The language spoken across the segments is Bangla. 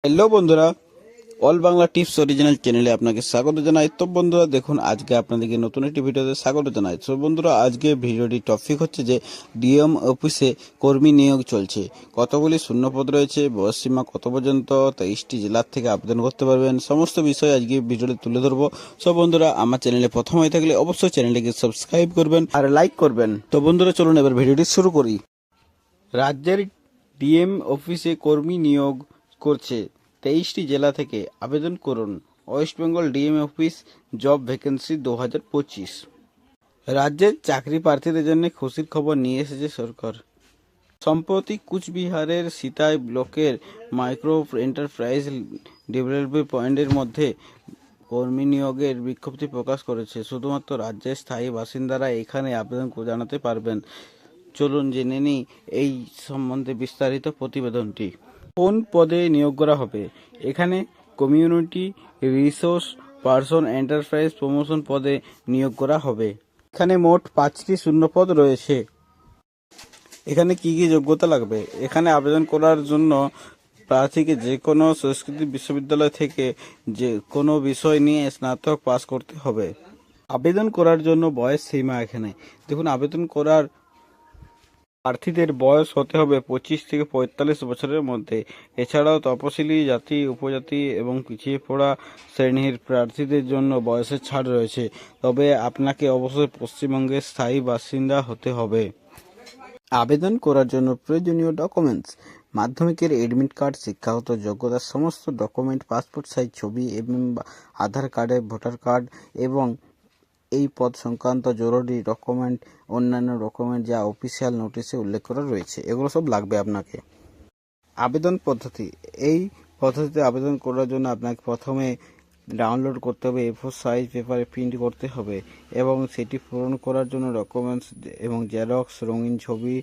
হ্যালো বন্ধুরা, অল বাংলা টিপস অরিজিনাল চ্যানেলে আপনাকে স্বাগত জানাই। তো বন্ধুরা দেখুন, আজকে আপনাদেরকে নতুন একটি ভিডিওতে স্বাগত জানাই। তো বন্ধুরা, আজকে ভিডিওটি টপিক হচ্ছে যে ডিএম অফিসে কর্মী নিয়োগ চলছে। কতগুলি শূন্যপদ রয়েছে, বয়সসীমা কত পর্যন্ত, 23টি জেলার থেকে আবেদন করতে পারবেন, সমস্ত বিষয় আজকে ভিডিওটি তুলে ধরবো। সব বন্ধুরা, আমার চ্যানেলে প্রথম হয়ে থাকলে অবশ্যই চ্যানেলটিকে সাবস্ক্রাইব করবেন আর লাইক করবেন। তো বন্ধুরা চলুন এবার ভিডিওটি শুরু করি। রাজ্যের ডিএম অফিসে কর্মী নিয়োগ করছে। 23টি জেলা থেকে আবেদন করুন। West Bengal DM office job vacancy 2025। রাজ্যের চাকরি প্রার্থীদের জন্য খুশির খবর নিয়ে এসেছে সরকার। সম্প্রতি কুচবিহারের সিতাই ব্লকের মাইক্রো এন্টারপ্রাইজ ডেভেলপমেন্ট পয়েন্টের মধ্যে কর্মী নিয়োগের বিজ্ঞপ্তি প্রকাশ করেছে। শুধুমাত্র রাজ্যের স্থায়ী বাসিন্দারা এখানে আবেদন জানাতে পারবেন। চলুন জেনে নিই এই সম্বন্ধে বিস্তারিত প্রতিবেদনটি। কোন পদে নিয়োগ করা হবে? এখানে community resource person enterprise promotion পদে নিয়োগ করা হবে। এখানে মোট 5টি শূন্যপদ রয়েছে। এখানে কি কি যোগ্যতা লাগবে? এখানে আবেদন করার জন্য প্রার্থীকে যে কোনো সংস্কৃত বিশ্ববিদ্যালয় থেকে যে কোনো বিষয় নিয়ে স্নাতক পাস করতে হবে। আবেদন করার জন্য বয়স সীমা এখানে দেখুন, আবেদন করার প্রার্থীদের বয়স হতে হবে 25 থেকে 45 বছরের মধ্যে। এছাড়াও তপশিলি জাতি, উপজাতি এবং পিছিয়ে পড়া শ্রেণীর প্রার্থীদের জন্য বয়সের ছাড় রয়েছে। তবে আপনাকে অবশ্যই পশ্চিমবঙ্গের স্থায়ী বাসিন্দা হতে হবে। আবেদন করার জন্য প্রয়োজনীয় ডকুমেন্টস: মাধ্যমিকের এডমিট কার্ড, শিক্ষাগত যোগ্যতার সমস্ত ডকুমেন্ট, পাসপোর্ট সাইজ ছবি এবং আধার কার্ডের ভোটার কার্ড এবং এই পদ সংক্রান্ত জরুরি ডকুমেন্ট, অন্যান্য ডকুমেন্ট যা অফিসিয়াল নোটিশে উল্লেখ করা রয়েছে, এগুলো সব লাগবে আপনাকে। আবেদন পদ্ধতি: এই পদ্ধতিতে আবেদন করার জন্য আপনাকে প্রথমে ডাউনলোড করতে হবে A4 সাইজ পেপারে প্রিন্ট করতে হবে এবং সেটি পূরণ করার জন্য ডকুমেন্টস এবং জেরক্স রঙিন ছবি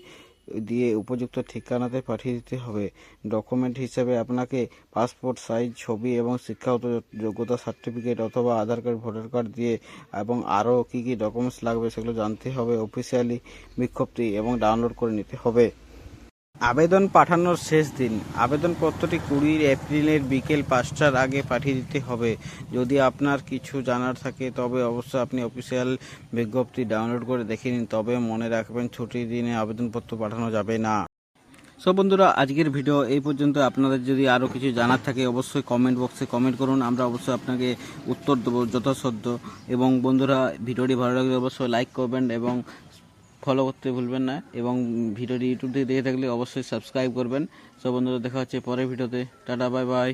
দিয়ে উপযুক্ত ঠিকানাতে পাঠিয়ে দিতে হবে। ডকুমেন্ট হিসেবে আপনাকে পাসপোর্ট সাইজ ছবি এবং শিক্ষাগত যোগ্যতা সার্টিফিকেট অথবা আধার কার্ড, ভোটার কার্ড দিয়ে এবং আরও কী কী ডকুমেন্টস লাগবে সেগুলো জানতে হবে। অফিসিয়ালি বিজ্ঞপ্তি এবং ডাউনলোড করে নিতে হবে। আবেদন পাঠানোর শেষ দিন: আবেদনপত্রটি 20 এপ্রিলের বিকেল 5টার আগে পাঠিয়ে দিতে হবে। যদি আপনার কিছু জানার থাকে তবে অবশ্যই আপনি অফিসিয়াল বিজ্ঞপ্তি ডাউনলোড করে দেখে নিন। তবে মনে রাখবেন, ছুটির দিনে আবেদনপত্র পাঠানো যাবে না। সো বন্ধুরা, আজকের ভিডিও এই পর্যন্ত। আপনাদের যদি আরও কিছু জানার থাকে অবশ্যই কমেন্ট বক্সে কমেন্ট করুন, আমরা অবশ্যই আপনাকে উত্তর দেবো যথাসাধ্য। এবং বন্ধুরা, ভিডিওটি ভালো লাগলে অবশ্যই লাইক করবেন এবং ফলো করতে ভুলবেন না, এবং ভিডিওটি ইউটিউব থেকে দেখে থাকলে অবশ্যই সাবস্ক্রাইব করবেন। সব বন্ধুরা, দেখা হচ্ছে পরের ভিডিওতে। Tata, bye bye.